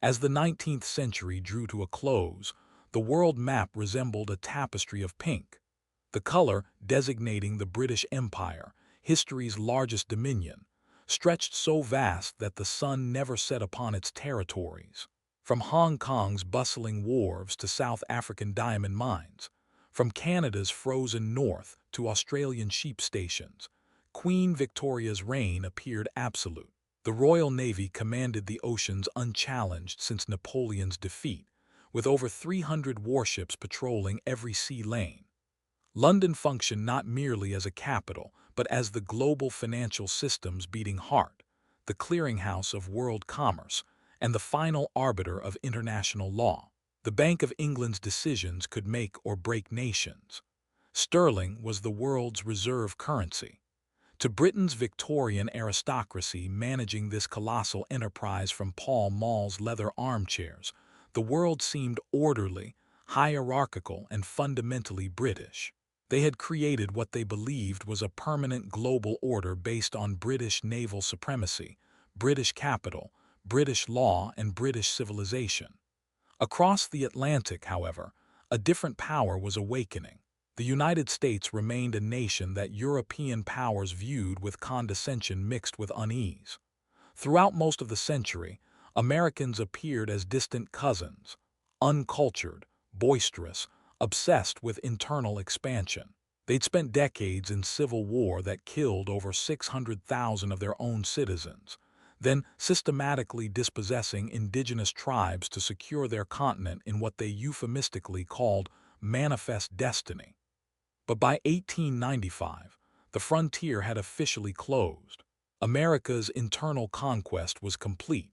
As the 19th century drew to a close, the world map resembled a tapestry of pink, the color designating the British Empire, history's largest dominion, stretched so vast that the sun never set upon its territories. From Hong Kong's bustling wharves to South African diamond mines, from Canada's frozen north to Australian sheep stations, Queen Victoria's reign appeared absolute. The Royal Navy commanded the oceans unchallenged since Napoleon's defeat, with over 300 warships patrolling every sea lane. London functioned not merely as a capital, but as the global financial system's beating heart, the clearinghouse of world commerce, and the final arbiter of international law. The Bank of England's decisions could make or break nations. Sterling was the world's reserve currency. To Britain's Victorian aristocracy managing this colossal enterprise from Pall Mall's leather armchairs, the world seemed orderly, hierarchical, and fundamentally British. They had created what they believed was a permanent global order based on British naval supremacy, British capital, British law, and British civilization. Across the Atlantic, however, a different power was awakening. The United States remained a nation that European powers viewed with condescension mixed with unease. Throughout most of the century, Americans appeared as distant cousins, uncultured, boisterous, obsessed with internal expansion. They'd spent decades in civil war that killed over 600,000 of their own citizens, then systematically dispossessing indigenous tribes to secure their continent in what they euphemistically called manifest destiny. But by 1895, the frontier had officially closed. America's internal conquest was complete,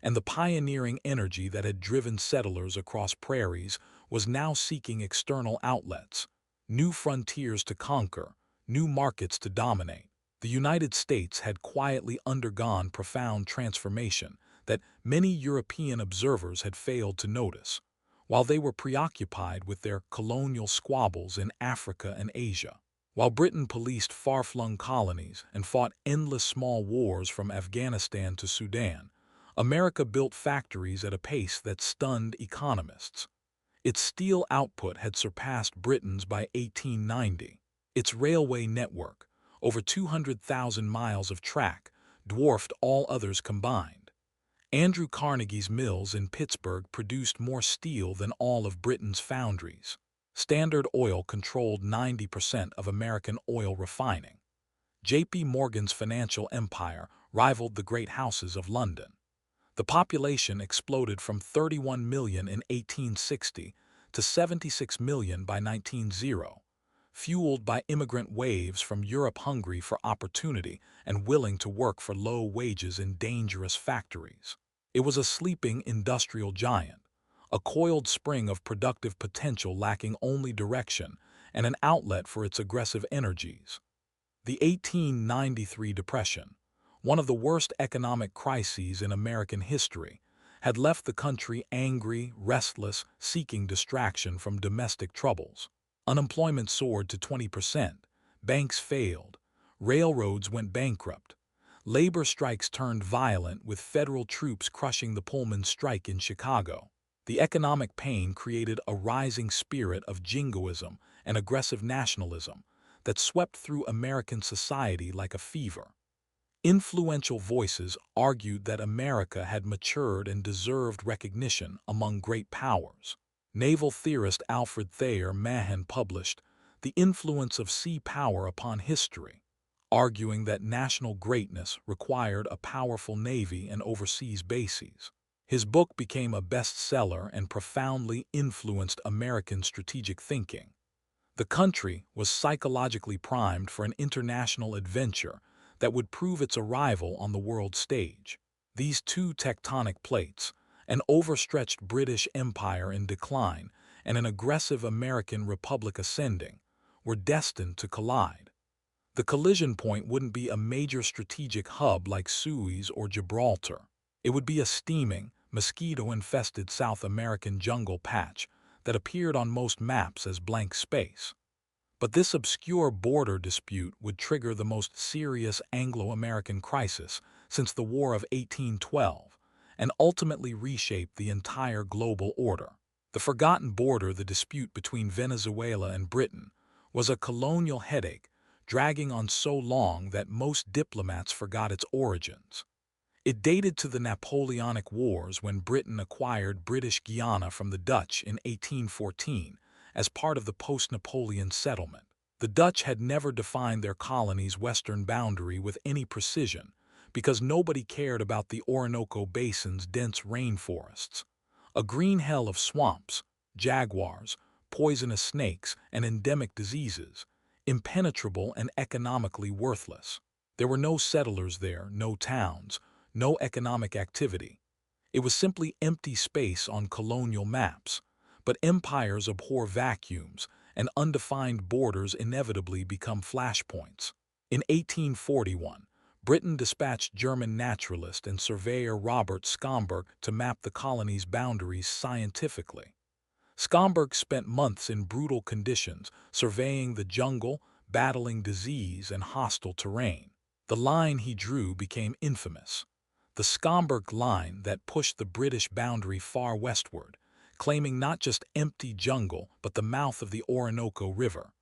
and the pioneering energy that had driven settlers across prairies was now seeking external outlets, new frontiers to conquer, new markets to dominate. The United States had quietly undergone profound transformation that many European observers had failed to notice, while they were preoccupied with their colonial squabbles in Africa and Asia. While Britain policed far-flung colonies and fought endless small wars from Afghanistan to Sudan, America built factories at a pace that stunned economists. Its steel output had surpassed Britain's by 1890. Its railway network, over 200,000 miles of track, dwarfed all others combined. Andrew Carnegie's mills in Pittsburgh produced more steel than all of Britain's foundries. Standard Oil controlled 90% of American oil refining. J.P. Morgan's financial empire rivaled the great houses of London. The population exploded from 31 million in 1860 to 76 million by 1900, fueled by immigrant waves from Europe hungry for opportunity and willing to work for low wages in dangerous factories. It was a sleeping industrial giant, a coiled spring of productive potential lacking only direction and an outlet for its aggressive energies. The 1893 Depression, one of the worst economic crises in American history, had left the country angry, restless, seeking distraction from domestic troubles. Unemployment soared to 20%, banks failed, railroads went bankrupt. Labor strikes turned violent with federal troops crushing the Pullman strike in Chicago. The economic pain created a rising spirit of jingoism and aggressive nationalism that swept through American society like a fever. Influential voices argued that America had matured and deserved recognition among great powers. Naval theorist Alfred Thayer Mahan published The Influence of Sea Power Upon History, arguing that national greatness required a powerful navy and overseas bases. His book became a bestseller and profoundly influenced American strategic thinking. The country was psychologically primed for an international adventure that would prove its arrival on the world stage. These two tectonic plates, an overstretched British Empire in decline and an aggressive American republic ascending, were destined to collide. The collision point wouldn't be a major strategic hub like Suez or Gibraltar. It would be a steaming, mosquito-infested South American jungle patch that appeared on most maps as blank space. But this obscure border dispute would trigger the most serious Anglo-American crisis since the War of 1812, and ultimately reshaped the entire global order. The forgotten border, the dispute between Venezuela and Britain, was a colonial headache dragging on so long that most diplomats forgot its origins. It dated to the Napoleonic Wars when Britain acquired British Guiana from the Dutch in 1814 as part of the post-Napoleon settlement. The Dutch had never defined their colony's western boundary with any precision because nobody cared about the Orinoco Basin's dense rainforests, a green hell of swamps, jaguars, poisonous snakes, and endemic diseases, impenetrable and economically worthless. There were no settlers there, no towns, no economic activity. It was simply empty space on colonial maps. But empires abhor vacuums, and undefined borders inevitably become flashpoints. In 1841, Britain dispatched German naturalist and surveyor Robert Schomburgk to map the colony's boundaries scientifically. Schomburgk spent months in brutal conditions, surveying the jungle, battling disease and hostile terrain. The line he drew became infamous. The Schomburgk Line that pushed the British boundary far westward, claiming not just empty jungle but the mouth of the Orinoco River,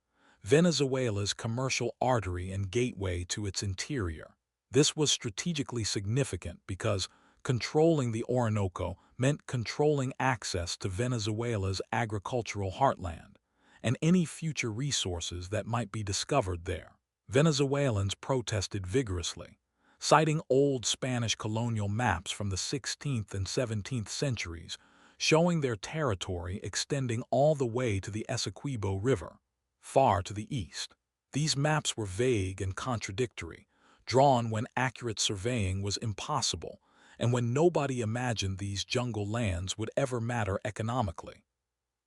Venezuela's commercial artery and gateway to its interior. This was strategically significant because controlling the Orinoco meant controlling access to Venezuela's agricultural heartland and any future resources that might be discovered there. Venezuelans protested vigorously, citing old Spanish colonial maps from the 16th and 17th centuries, showing their territory extending all the way to the Essequibo River, far to the east. These maps were vague and contradictory, drawn when accurate surveying was impossible and when nobody imagined these jungle lands would ever matter economically.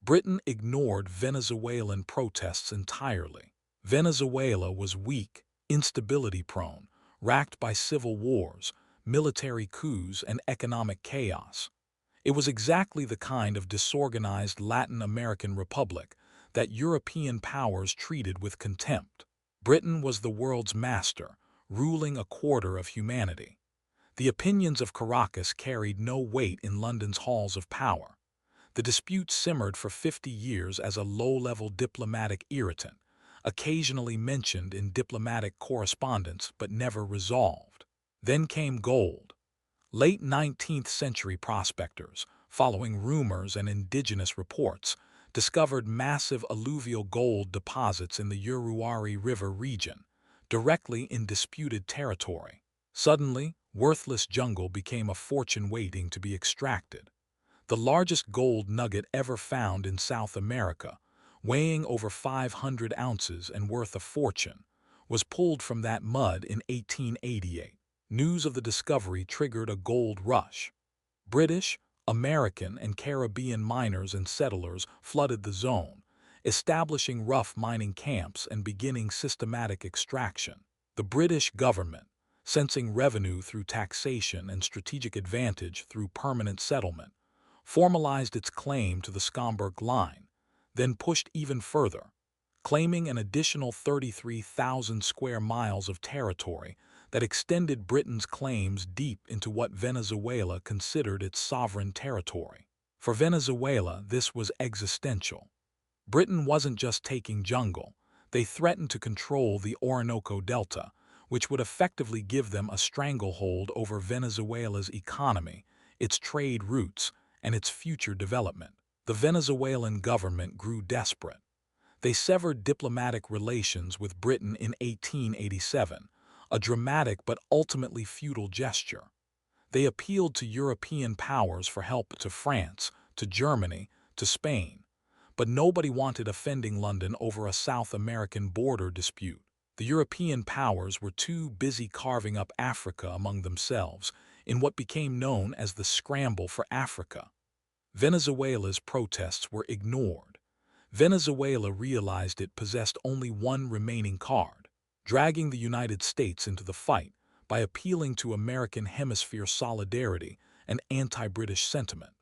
Britain ignored Venezuelan protests entirely. Venezuela was weak, instability-prone, racked by civil wars, military coups, and economic chaos. It was exactly the kind of disorganized Latin American republic that European powers treated with contempt. Britain was the world's master, ruling a quarter of humanity. The opinions of Caracas carried no weight in London's halls of power. The dispute simmered for 50 years as a low-level diplomatic irritant, occasionally mentioned in diplomatic correspondence but never resolved. Then came gold. Late 19th century prospectors, following rumors and indigenous reports, discovered massive alluvial gold deposits in the Uruari River region, directly in disputed territory. Suddenly, worthless jungle became a fortune waiting to be extracted. The largest gold nugget ever found in South America, weighing over 500 ounces and worth a fortune, was pulled from that mud in 1888. News of the discovery triggered a gold rush. British, American, and Caribbean miners and settlers flooded the zone, establishing rough mining camps and beginning systematic extraction. The British government, sensing revenue through taxation and strategic advantage through permanent settlement, formalized its claim to the Schomburgk Line, then pushed even further, claiming an additional 33,000 square miles of territory that extended Britain's claims deep into what Venezuela considered its sovereign territory. For Venezuela, this was existential. Britain wasn't just taking jungle, they threatened to control the Orinoco Delta, which would effectively give them a stranglehold over Venezuela's economy, its trade routes, and its future development. The Venezuelan government grew desperate. They severed diplomatic relations with Britain in 1887, a dramatic but ultimately futile gesture. They appealed to European powers for help, to France, to Germany, to Spain. But nobody wanted offending London over a South American border dispute. The European powers were too busy carving up Africa among themselves in what became known as the Scramble for Africa. Venezuela's protests were ignored. Venezuela realized it possessed only one remaining card, dragging the United States into the fight by appealing to American hemisphere solidarity and anti-British sentiment.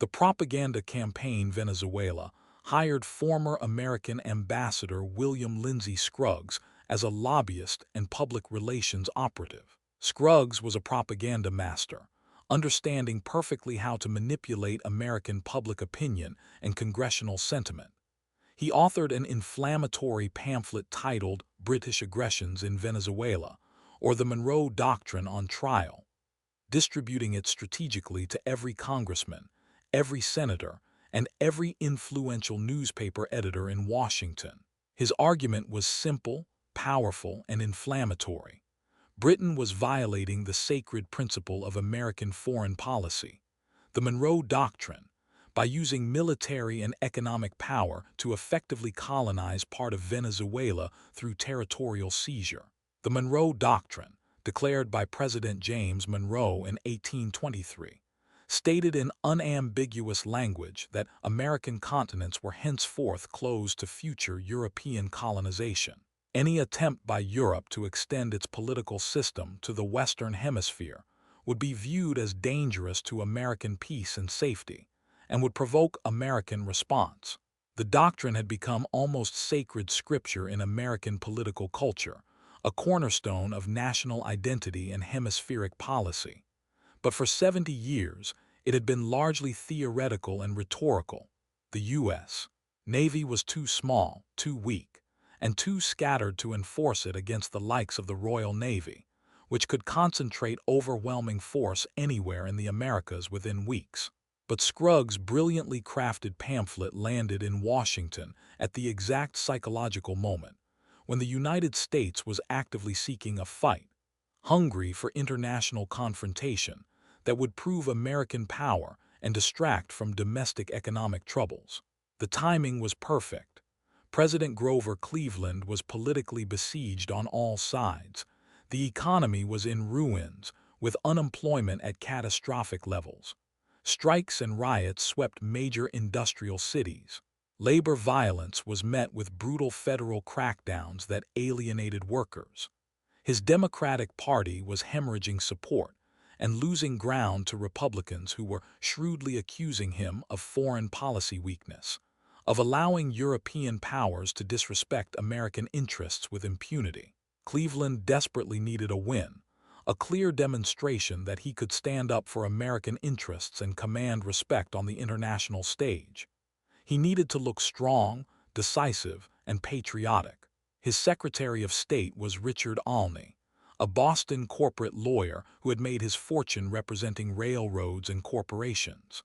The propaganda campaign Venezuela hired former American Ambassador William Lindsay Scruggs as a lobbyist and public relations operative. Scruggs was a propaganda master, understanding perfectly how to manipulate American public opinion and congressional sentiment. He authored an inflammatory pamphlet titled British Aggressions in Venezuela, or the Monroe Doctrine on trial, distributing it strategically to every congressman, every senator, and every influential newspaper editor in Washington. His argument was simple, powerful, and inflammatory. Britain was violating the sacred principle of American foreign policy, the Monroe Doctrine, by using military and economic power to effectively colonize part of Venezuela through territorial seizure. The Monroe Doctrine, declared by President James Monroe in 1823, stated in unambiguous language that American continents were henceforth closed to future European colonization. Any attempt by Europe to extend its political system to the Western Hemisphere would be viewed as dangerous to American peace and safety, and would provoke American response. The doctrine had become almost sacred scripture in American political culture, a cornerstone of national identity and hemispheric policy. But for 70 years, it had been largely theoretical and rhetorical. The U.S. Navy was too small, too weak, and too scattered to enforce it against the likes of the Royal Navy, which could concentrate overwhelming force anywhere in the Americas within weeks. But Scruggs' brilliantly crafted pamphlet landed in Washington at the exact psychological moment, when the United States was actively seeking a fight, hungry for international confrontation that would prove American power and distract from domestic economic troubles. The timing was perfect. President Grover Cleveland was politically besieged on all sides. The economy was in ruins, with unemployment at catastrophic levels. Strikes and riots swept major industrial cities. Labor violence was met with brutal federal crackdowns that alienated workers. His Democratic Party was hemorrhaging support and losing ground to Republicans who were shrewdly accusing him of foreign policy weakness, of allowing European powers to disrespect American interests with impunity. Cleveland desperately needed a win, a clear demonstration that he could stand up for American interests and command respect on the international stage. He needed to look strong, decisive, and patriotic. His Secretary of State was Richard Olney, a Boston corporate lawyer who had made his fortune representing railroads and corporations.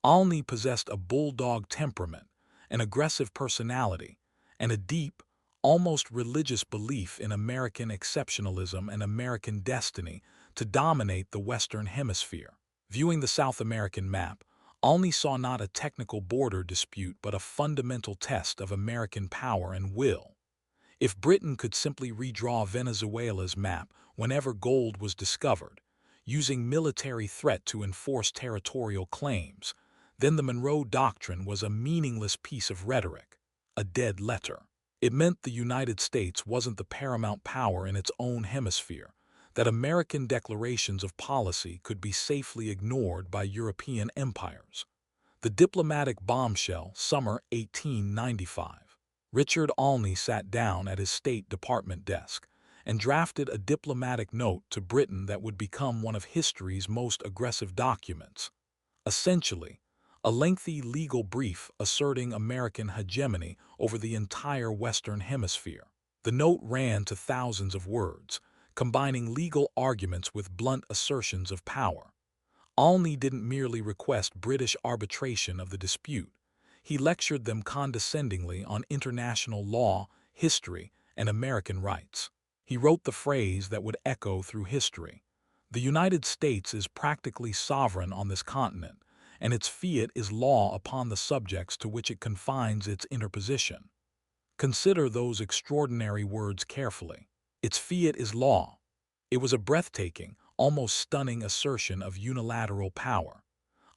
Olney possessed a bulldog temperament, an aggressive personality, and a deep, almost religious belief in American exceptionalism and American destiny to dominate the Western Hemisphere. Viewing the South American map, Olney saw not a technical border dispute but a fundamental test of American power and will. If Britain could simply redraw Venezuela's map whenever gold was discovered, using military threat to enforce territorial claims, then the Monroe Doctrine was a meaningless piece of rhetoric, a dead letter. It meant the United States wasn't the paramount power in its own hemisphere, that American declarations of policy could be safely ignored by European empires. The diplomatic bombshell, summer 1895. Richard Olney sat down at his State Department desk and drafted a diplomatic note to Britain that would become one of history's most aggressive documents. Essentially, a lengthy legal brief asserting American hegemony over the entire Western Hemisphere. The note ran to thousands of words, combining legal arguments with blunt assertions of power. Olney didn't merely request British arbitration of the dispute. He lectured them condescendingly on international law, history, and American rights. He wrote the phrase that would echo through history: "The United States is practically sovereign on this continent, and its fiat is law upon the subjects to which it confines its interposition." Consider those extraordinary words carefully. Its fiat is law. It was a breathtaking, almost stunning assertion of unilateral power.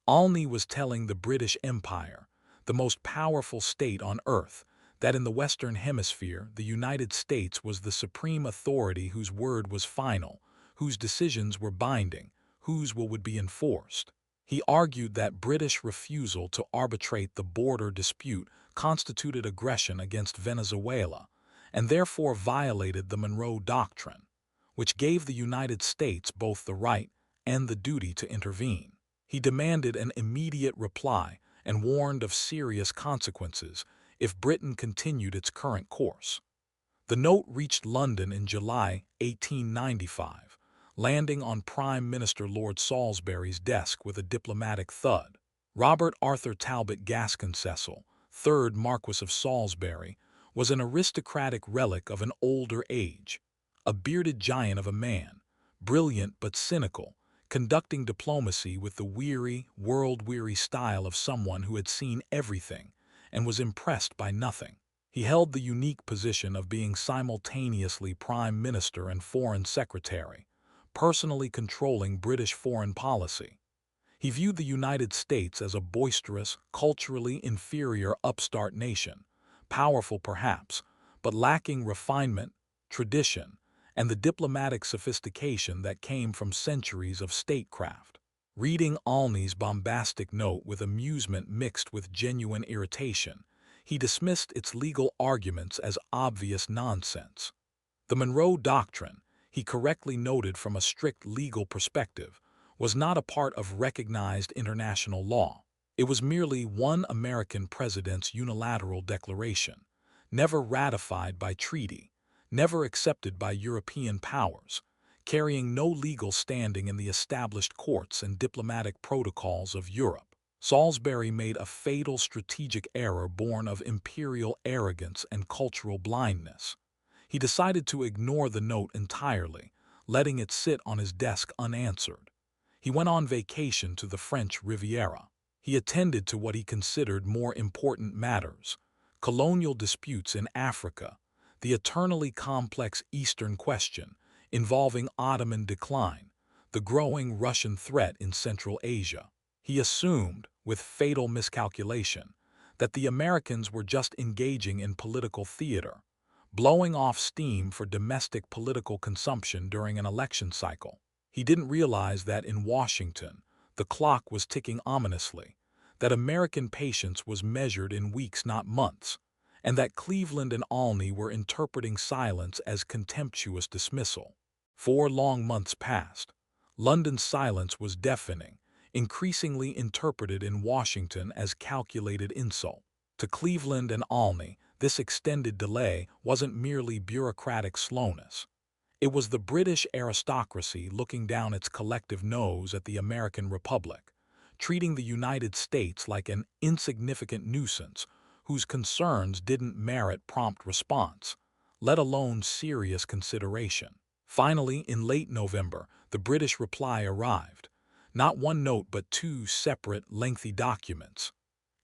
Olney was telling the British Empire, the most powerful state on earth, that in the Western Hemisphere the United States was the supreme authority whose word was final, whose decisions were binding, whose will would be enforced. He argued that British refusal to arbitrate the border dispute constituted aggression against Venezuela, and therefore violated the Monroe Doctrine, which gave the United States both the right and the duty to intervene. He demanded an immediate reply and warned of serious consequences if Britain continued its current course. The note reached London in July 1895, landing on Prime Minister Lord Salisbury's desk with a diplomatic thud. Robert Arthur Talbot Gascoigne Cecil, 3rd Marquis of Salisbury, was an aristocratic relic of an older age, a bearded giant of a man, brilliant but cynical, conducting diplomacy with the weary, world-weary style of someone who had seen everything and was impressed by nothing. He held the unique position of being simultaneously Prime Minister and Foreign Secretary, personally controlling British foreign policy. He viewed the United States as a boisterous, culturally inferior upstart nation, powerful perhaps, but lacking refinement, tradition, and the diplomatic sophistication that came from centuries of statecraft. Reading Olney's bombastic note with amusement mixed with genuine irritation, he dismissed its legal arguments as obvious nonsense. The Monroe Doctrine, he correctly noted from a strict legal perspective, was not a part of recognized international law. It was merely one American president's unilateral declaration, never ratified by treaty, never accepted by European powers, carrying no legal standing in the established courts and diplomatic protocols of Europe. Salisbury made a fatal strategic error born of imperial arrogance and cultural blindness. He decided to ignore the note entirely, letting it sit on his desk unanswered. He went on vacation to the French Riviera. He attended to what he considered more important matters: colonial disputes in Africa, the eternally complex Eastern question involving Ottoman decline, the growing Russian threat in Central Asia. He assumed, with fatal miscalculation, that the Americans were just engaging in political theater, blowing off steam for domestic political consumption during an election cycle. He didn't realize that in Washington, the clock was ticking ominously, that American patience was measured in weeks, not months, and that Cleveland and Olney were interpreting silence as contemptuous dismissal. 4 long months passed. London's silence was deafening, increasingly interpreted in Washington as calculated insult. To Cleveland and Olney, this extended delay wasn't merely bureaucratic slowness. It was the British aristocracy looking down its collective nose at the American Republic, treating the United States like an insignificant nuisance whose concerns didn't merit prompt response, let alone serious consideration. Finally, in late November, the British reply arrived. Not one note but 2 separate, lengthy documents.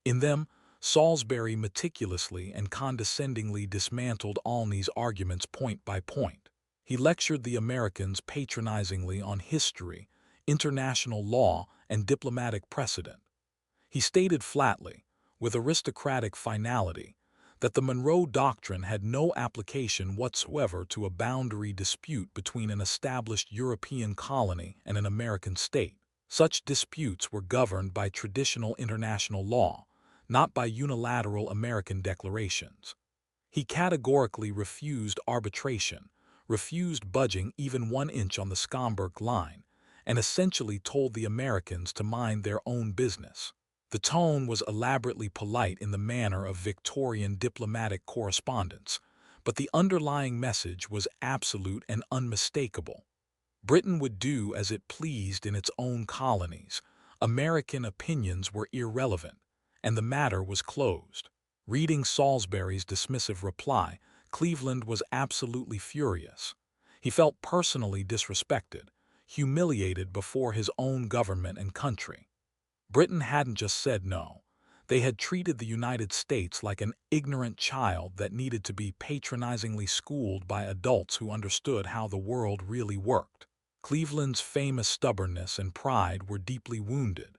In them, Salisbury meticulously and condescendingly dismantled Olney's arguments point by point. He lectured the Americans patronizingly on history, international law, and diplomatic precedent. He stated flatly, with aristocratic finality, that the Monroe Doctrine had no application whatsoever to a boundary dispute between an established European colony and an American state. Such disputes were governed by traditional international law, not by unilateral American declarations. He categorically refused arbitration, refused budging even 1 inch on the Schomburg line, and essentially told the Americans to mind their own business. The tone was elaborately polite in the manner of Victorian diplomatic correspondence, but the underlying message was absolute and unmistakable. Britain would do as it pleased in its own colonies. American opinions were irrelevant, and the matter was closed. Reading Salisbury's dismissive reply, Cleveland was absolutely furious. He felt personally disrespected, humiliated before his own government and country. Britain hadn't just said no. They had treated the United States like an ignorant child that needed to be patronizingly schooled by adults who understood how the world really worked. Cleveland's famous stubbornness and pride were deeply wounded.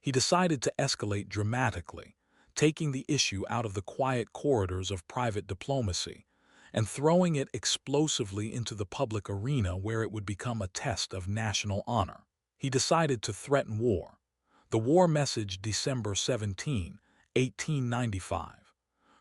He decided to escalate dramatically, taking the issue out of the quiet corridors of private diplomacy and throwing it explosively into the public arena where it would become a test of national honor. He decided to threaten war. The war message, December 17, 1895.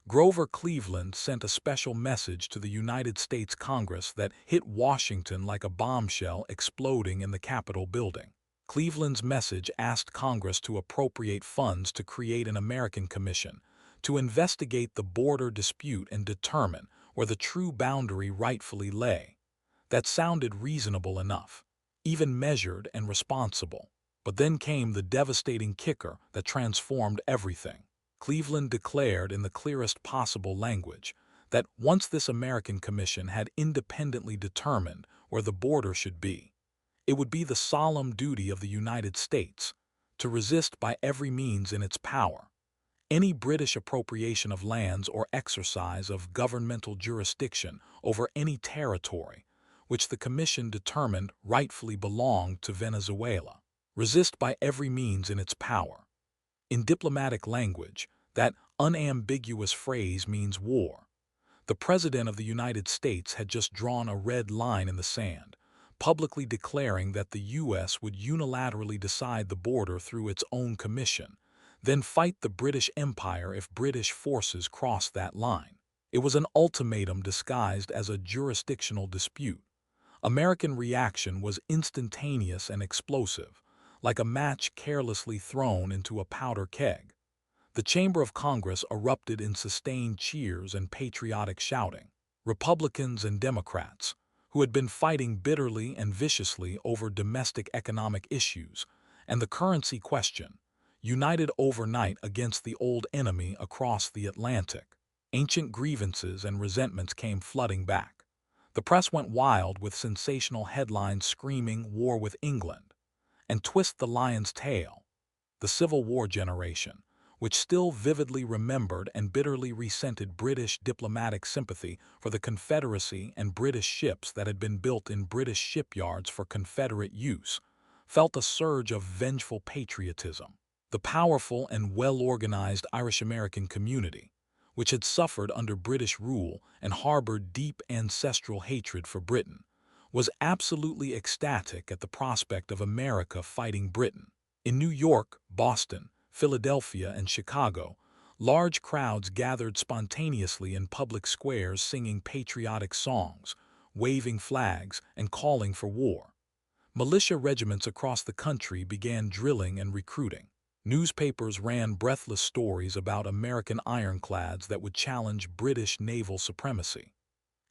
Grover Cleveland sent a special message to the United States Congress that hit Washington like a bombshell exploding in the Capitol building. Cleveland's message asked Congress to appropriate funds to create an American commission to investigate the border dispute and determine where the true boundary rightfully lay. That sounded reasonable enough, even measured and responsible. But then came the devastating kicker that transformed everything. Cleveland declared in the clearest possible language that once this American commission had independently determined where the border should be, it would be the solemn duty of the United States to resist by every means in its power any British appropriation of lands or exercise of governmental jurisdiction over any territory which the Commission determined rightfully belonged to Venezuela. Resist by every means in its power. In diplomatic language, that unambiguous phrase means war. The President of the United States had just drawn a red line in the sand, publicly declaring that the U.S. would unilaterally decide the border through its own commission, then fight the British Empire if British forces crossed that line. It was an ultimatum disguised as a jurisdictional dispute. American reaction was instantaneous and explosive, like a match carelessly thrown into a powder keg. The chamber of Congress erupted in sustained cheers and patriotic shouting. Republicans and Democrats, who had been fighting bitterly and viciously over domestic economic issues and the currency question, united overnight against the old enemy across the Atlantic. Ancient grievances and resentments came flooding back. The press went wild with sensational headlines screaming "War with England" and "Twist the lion's tail." The Civil War generation, which still vividly remembered and bitterly resented British diplomatic sympathy for the Confederacy and British ships that had been built in British shipyards for Confederate use, felt a surge of vengeful patriotism. The powerful and well-organized Irish-American community, which had suffered under British rule and harbored deep ancestral hatred for Britain, was absolutely ecstatic at the prospect of America fighting Britain. In New York, Boston, Philadelphia, and Chicago, large crowds gathered spontaneously in public squares singing patriotic songs, waving flags, and calling for war. Militia regiments across the country began drilling and recruiting. Newspapers ran breathless stories about American ironclads that would challenge British naval supremacy.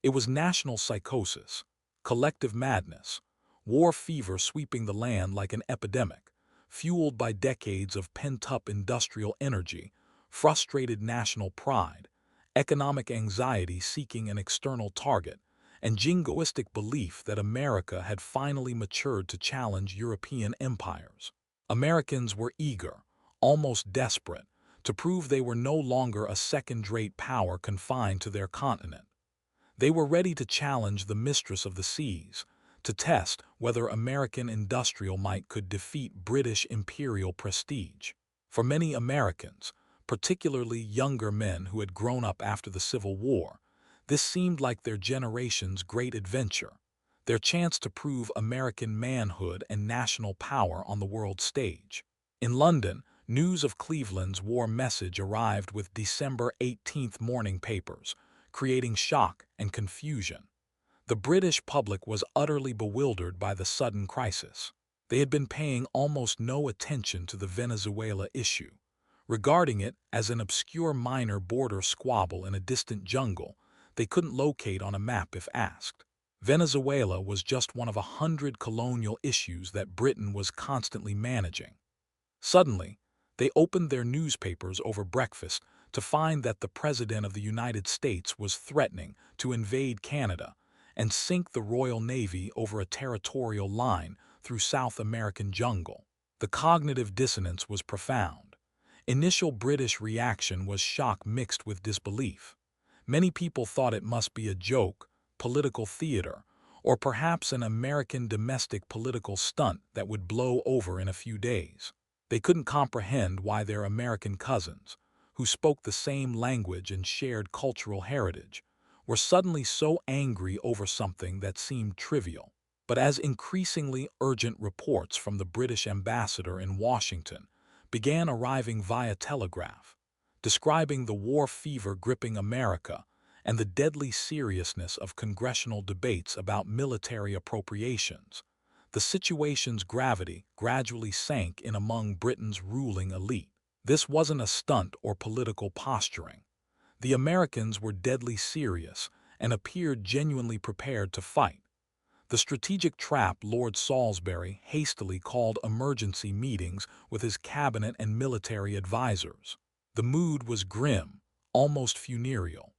It was national psychosis, collective madness, war fever sweeping the land like an epidemic, fueled by decades of pent-up industrial energy, frustrated national pride, economic anxiety seeking an external target, and jingoistic belief that America had finally matured to challenge European empires. Americans were eager, almost desperate, to prove they were no longer a second-rate power confined to their continent. They were ready to challenge the mistress of the seas, to test whether American industrial might could defeat British imperial prestige. For many Americans, particularly younger men who had grown up after the Civil War, this seemed like their generation's great adventure, their chance to prove American manhood and national power on the world stage. In London, news of Cleveland's war message arrived with December 18th morning papers, creating shock and confusion. The British public was utterly bewildered by the sudden crisis. They had been paying almost no attention to the Venezuela issue, regarding it as an obscure minor border squabble in a distant jungle they couldn't locate on a map if asked. Venezuela was just one of 100 colonial issues that Britain was constantly managing. Suddenly, they opened their newspapers over breakfast to find that the President of the United States was threatening to invade Canada and sink the Royal Navy over a territorial line through South American jungle. The cognitive dissonance was profound. Initial British reaction was shock mixed with disbelief. Many people thought it must be a joke, political theater, or perhaps an American domestic political stunt that would blow over in a few days. They couldn't comprehend why their American cousins, who spoke the same language and shared cultural heritage, were suddenly so angry over something that seemed trivial. But as increasingly urgent reports from the British ambassador in Washington began arriving via telegraph, describing the war fever gripping America and the deadly seriousness of congressional debates about military appropriations, the situation's gravity gradually sank in among Britain's ruling elite. This wasn't a stunt or political posturing. The Americans were deadly serious and appeared genuinely prepared to fight. The strategic trap Lord Salisbury hastily called emergency meetings with his cabinet and military advisors. The mood was grim, almost funereal.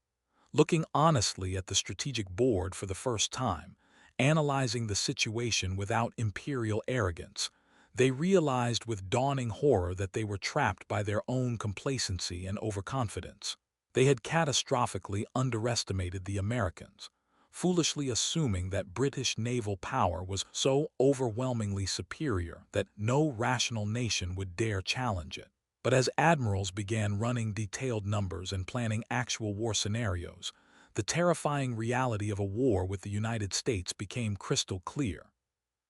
Looking honestly at the strategic board for the first time, analyzing the situation without imperial arrogance, they realized with dawning horror that they were trapped by their own complacency and overconfidence. They had catastrophically underestimated the Americans, foolishly assuming that British naval power was so overwhelmingly superior that no rational nation would dare challenge it. But as admirals began running detailed numbers and planning actual war scenarios, the terrifying reality of a war with the United States became crystal clear.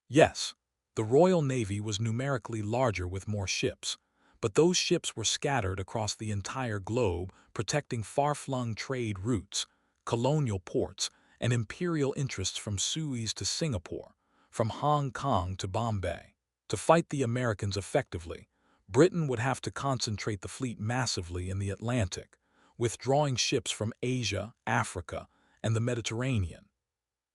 Yes, the Royal Navy was numerically larger with more ships, but those ships were scattered across the entire globe, protecting far-flung trade routes, colonial ports, and imperial interests from Suez to Singapore, from Hong Kong to Bombay. To fight the Americans effectively, Britain would have to concentrate the fleet massively in the Atlantic, withdrawing ships from Asia, Africa, and the Mediterranean.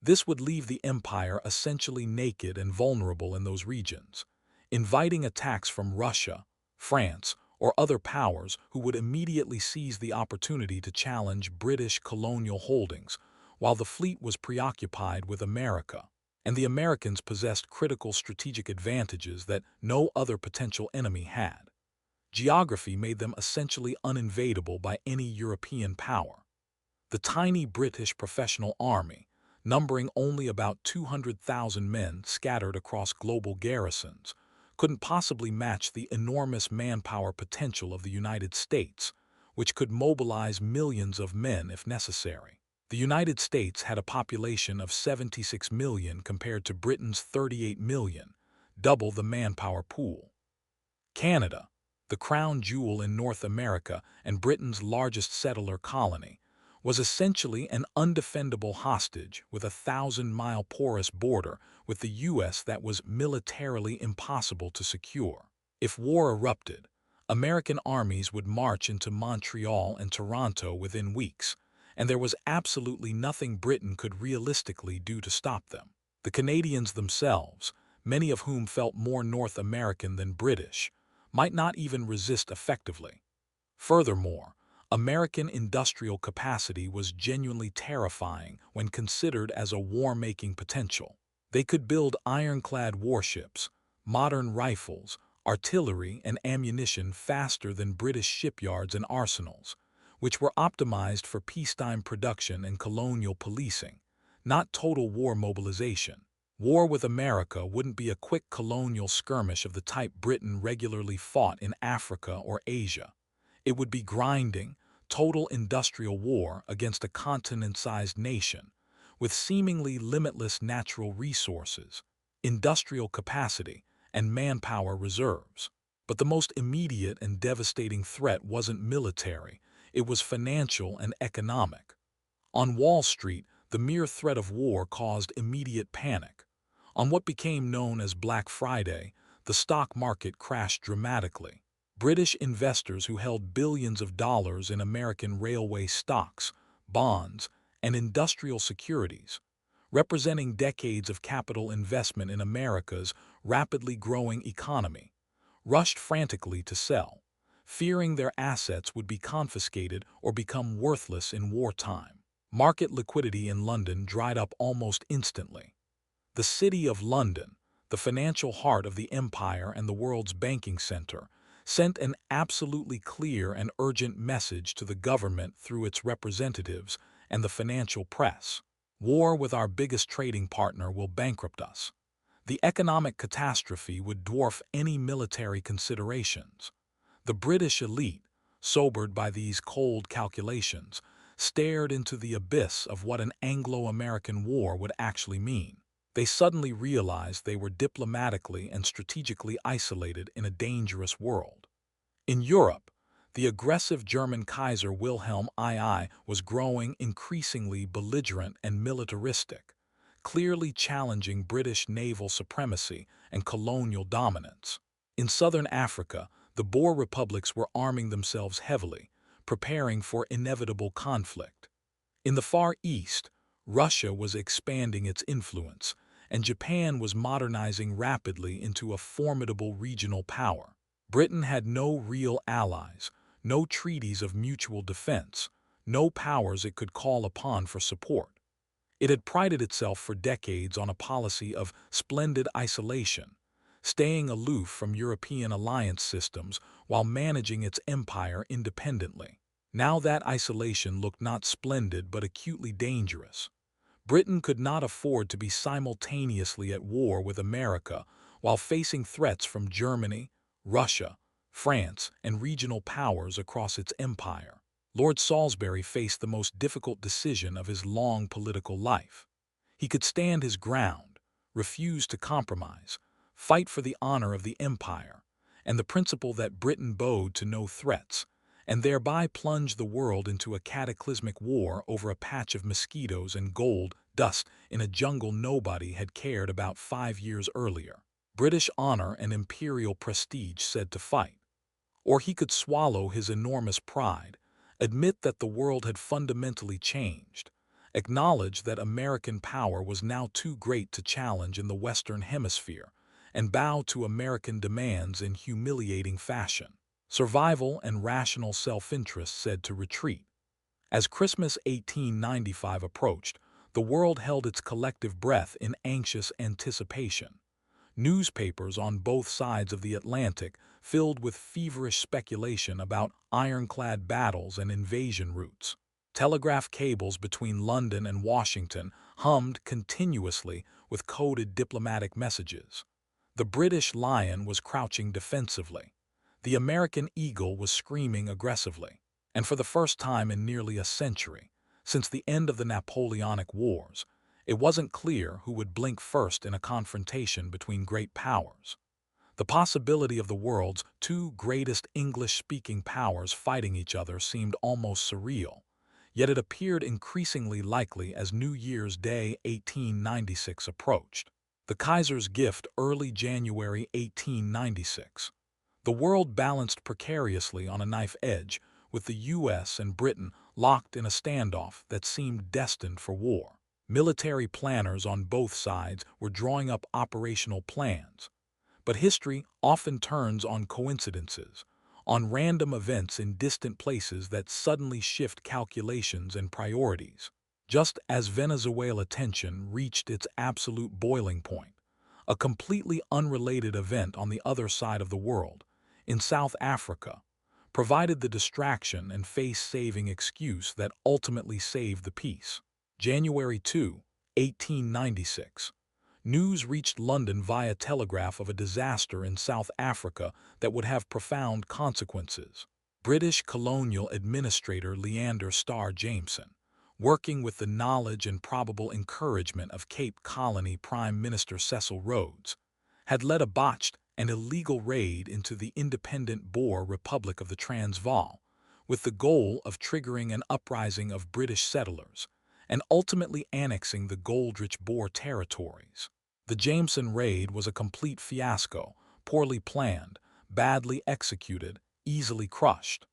This would leave the empire essentially naked and vulnerable in those regions, inviting attacks from Russia, France, or other powers who would immediately seize the opportunity to challenge British colonial holdings, while the fleet was preoccupied with America. And the Americans possessed critical strategic advantages that no other potential enemy had. Geography made them essentially uninvadable by any European power. The tiny British professional army, numbering only about 200,000 men scattered across global garrisons, couldn't possibly match the enormous manpower potential of the United States, which could mobilize millions of men if necessary. The United States had a population of 76 million compared to Britain's 38 million, double the manpower pool. Canada, the crown jewel in North America and Britain's largest settler colony, was essentially an undefendable hostage with a 1,000-mile porous border with the U.S. that was militarily impossible to secure. If war erupted, American armies would march into Montreal and Toronto within weeks, and there was absolutely nothing Britain could realistically do to stop them. The Canadians themselves, many of whom felt more North American than British, might not even resist effectively. Furthermore, American industrial capacity was genuinely terrifying when considered as a war-making potential. They could build ironclad warships, modern rifles, artillery, and ammunition faster than British shipyards and arsenals, which were optimized for peacetime production and colonial policing, not total war mobilization. War with America wouldn't be a quick colonial skirmish of the type Britain regularly fought in Africa or Asia. It would be grinding, total industrial war against a continent-sized nation, with seemingly limitless natural resources, industrial capacity, and manpower reserves. But the most immediate and devastating threat wasn't military, it was financial and economic. On Wall Street, the mere threat of war caused immediate panic. On what became known as Black Friday, the stock market crashed dramatically. British investors who held billions of dollars in American railway stocks, bonds, and industrial securities, representing decades of capital investment in America's rapidly growing economy, rushed frantically to sell, fearing their assets would be confiscated or become worthless in wartime. Market liquidity in London dried up almost instantly. The City of London, the financial heart of the empire and the world's banking center, sent an absolutely clear and urgent message to the government through its representatives and the financial press. War with our biggest trading partner will bankrupt us. The economic catastrophe would dwarf any military considerations. The British elite, sobered by these cold calculations, stared into the abyss of what an Anglo-American war would actually mean. They suddenly realized they were diplomatically and strategically isolated in a dangerous world. In Europe, the aggressive German Kaiser Wilhelm II was growing increasingly belligerent and militaristic, clearly challenging British naval supremacy and colonial dominance. In southern Africa, the Boer republics were arming themselves heavily, preparing for inevitable conflict. In the Far East, Russia was expanding its influence, and Japan was modernizing rapidly into a formidable regional power. Britain had no real allies, no treaties of mutual defense, no powers it could call upon for support. It had prided itself for decades on a policy of splendid isolation, staying aloof from European alliance systems while managing its empire independently. Now that isolation looked not splendid but acutely dangerous. Britain could not afford to be simultaneously at war with America while facing threats from Germany, Russia, France, and regional powers across its empire. Lord Salisbury faced the most difficult decision of his long political life. He could stand his ground, refuse to compromise, fight for the honor of the empire, and the principle that Britain bowed to no threats, and thereby plunge the world into a cataclysmic war over a patch of mosquitoes and gold dust in a jungle nobody had cared about 5 years earlier. British honor and imperial prestige said to fight. Or he could swallow his enormous pride, admit that the world had fundamentally changed, acknowledge that American power was now too great to challenge in the Western Hemisphere, and bow to American demands in humiliating fashion. Survival and rational self-interest said to retreat. As Christmas 1895 approached, the world held its collective breath in anxious anticipation. Newspapers on both sides of the Atlantic filled with feverish speculation about ironclad battles and invasion routes. Telegraph cables between London and Washington hummed continuously with coded diplomatic messages. The British lion was crouching defensively. The American eagle was screaming aggressively. And for the first time in nearly a century, since the end of the Napoleonic Wars, it wasn't clear who would blink first in a confrontation between great powers. The possibility of the world's two greatest English-speaking powers fighting each other seemed almost surreal, yet it appeared increasingly likely as New Year's Day 1896 approached. The Kaiser's gift, early January 1896. The world balanced precariously on a knife edge, with the U.S. and Britain locked in a standoff that seemed destined for war. Military planners on both sides were drawing up operational plans. But history often turns on coincidences, on random events in distant places that suddenly shift calculations and priorities. Just as Venezuela tension reached its absolute boiling point, a completely unrelated event on the other side of the world, in South Africa, provided the distraction and face-saving excuse that ultimately saved the peace. January 2, 1896. News reached London via telegraph of a disaster in South Africa that would have profound consequences. British colonial administrator Leander Starr Jameson, working with the knowledge and probable encouragement of Cape Colony Prime Minister Cecil Rhodes, had led a botched and illegal raid into the independent Boer Republic of the Transvaal, with the goal of triggering an uprising of British settlers and ultimately annexing the gold-rich Boer territories. The Jameson raid was a complete fiasco, poorly planned, badly executed, easily crushed.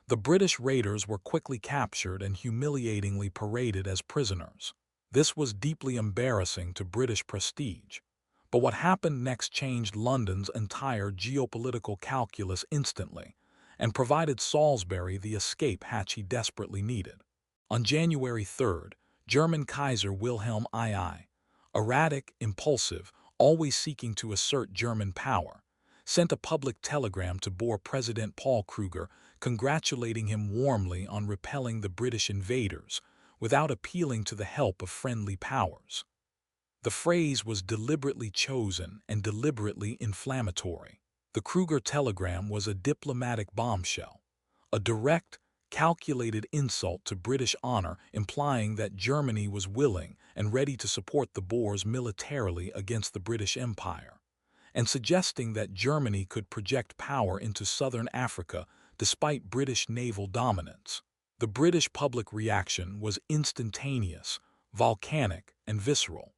The British raiders were quickly captured and humiliatingly paraded as prisoners. This was deeply embarrassing to British prestige. But what happened next changed London's entire geopolitical calculus instantly, and provided Salisbury the escape hatch he desperately needed. On January 3rd, German Kaiser Wilhelm II, erratic, impulsive, always seeking to assert German power, sent a public telegram to Boer President Paul Kruger congratulating him warmly on repelling the British invaders, without appealing to the help of friendly powers. The phrase was deliberately chosen and deliberately inflammatory. The Kruger telegram was a diplomatic bombshell, a direct, calculated insult to British honor, implying that Germany was willing and ready to support the Boers militarily against the British Empire, and suggesting that Germany could project power into southern Africa despite British naval dominance. The British public reaction was instantaneous, volcanic, and visceral.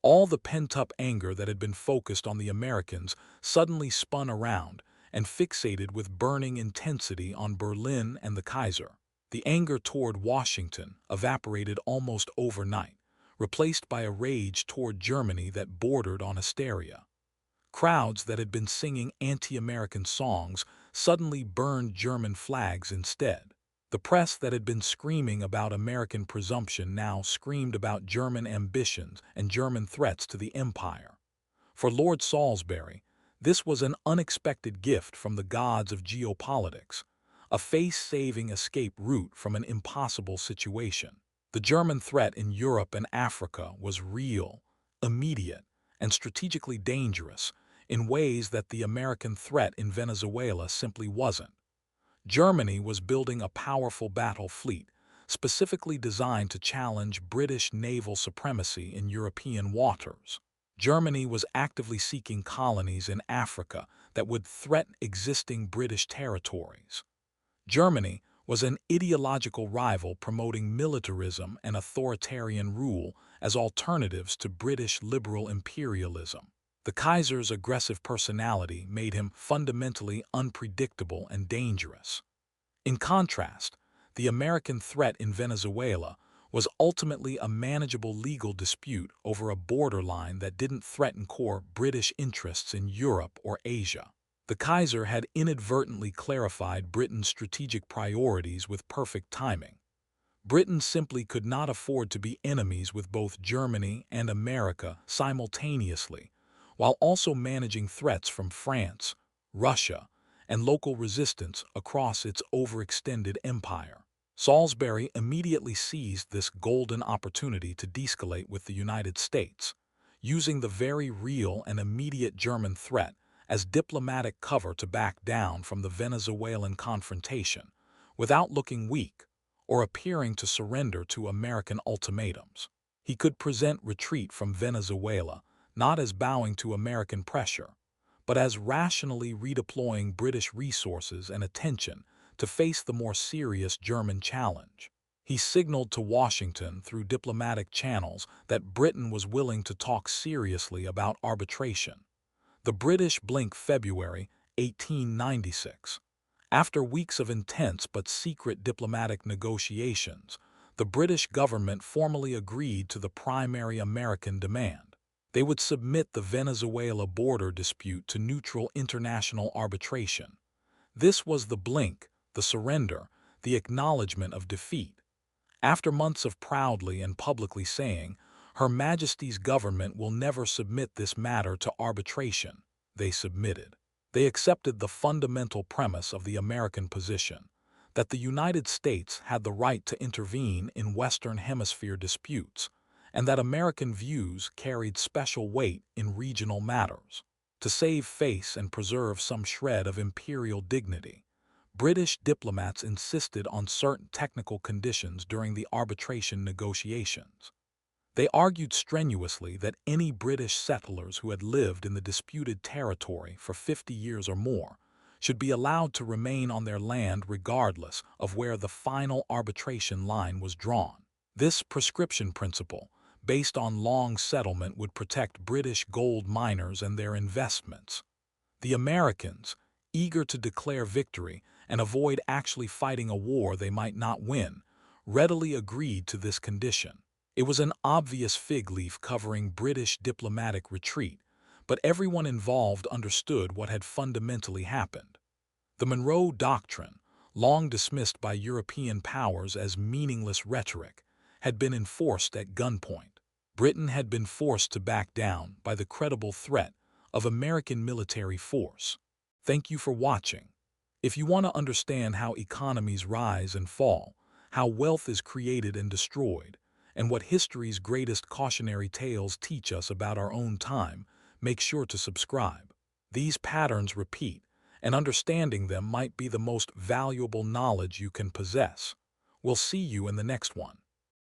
All the pent-up anger that had been focused on the Americans suddenly spun around and fixated with burning intensity on Berlin and the Kaiser. The anger toward Washington evaporated almost overnight, replaced by a rage toward Germany that bordered on hysteria. Crowds that had been singing anti-American songs suddenly burned German flags instead. The press that had been screaming about American presumption now screamed about German ambitions and German threats to the empire. For Lord Salisbury, this was an unexpected gift from the gods of geopolitics, a face-saving escape route from an impossible situation. The German threat in Europe and Africa was real, immediate, and strategically dangerous in ways that the American threat in Venezuela simply wasn't. Germany was building a powerful battle fleet, specifically designed to challenge British naval supremacy in European waters. Germany was actively seeking colonies in Africa that would threaten existing British territories. Germany was an ideological rival promoting militarism and authoritarian rule as alternatives to British liberal imperialism. The Kaiser's aggressive personality made him fundamentally unpredictable and dangerous. In contrast, the American threat in Venezuela was ultimately a manageable legal dispute over a borderline that didn't threaten core British interests in Europe or Asia. The Kaiser had inadvertently clarified Britain's strategic priorities with perfect timing. Britain simply could not afford to be enemies with both Germany and America simultaneously, while also managing threats from France, Russia, and local resistance across its overextended empire. Salisbury immediately seized this golden opportunity to de-escalate with the United States, using the very real and immediate German threat as diplomatic cover to back down from the Venezuelan confrontation, without looking weak or appearing to surrender to American ultimatums. He could present retreat from Venezuela not as bowing to American pressure, but as rationally redeploying British resources and attention to face the more serious German challenge. He signaled to Washington through diplomatic channels that Britain was willing to talk seriously about arbitration. The British blink February 1896. After weeks of intense but secret diplomatic negotiations, the British government formally agreed to the primary American demand. They would submit the Venezuela border dispute to neutral international arbitration. This was the blink, the surrender, the acknowledgement of defeat. After months of proudly and publicly saying, "Her Majesty's government will never submit this matter to arbitration," they submitted. They accepted the fundamental premise of the American position, that the United States had the right to intervene in Western Hemisphere disputes, and that American views carried special weight in regional matters. To save face and preserve some shred of imperial dignity, British diplomats insisted on certain technical conditions during the arbitration negotiations. They argued strenuously that any British settlers who had lived in the disputed territory for 50 years or more should be allowed to remain on their land regardless of where the final arbitration line was drawn. This prescription principle, based on long settlement, would protect British gold miners and their investments. The Americans, eager to declare victory and avoid actually fighting a war they might not win, readily agreed to this condition. It was an obvious fig leaf covering British diplomatic retreat, but everyone involved understood what had fundamentally happened. The Monroe Doctrine, long dismissed by European powers as meaningless rhetoric, had been enforced at gunpoint. Britain had been forced to back down by the credible threat of American military force. Thank you for watching. If you want to understand how economies rise and fall, how wealth is created and destroyed, and what history's greatest cautionary tales teach us about our own time, make sure to subscribe. These patterns repeat, and understanding them might be the most valuable knowledge you can possess. We'll see you in the next one.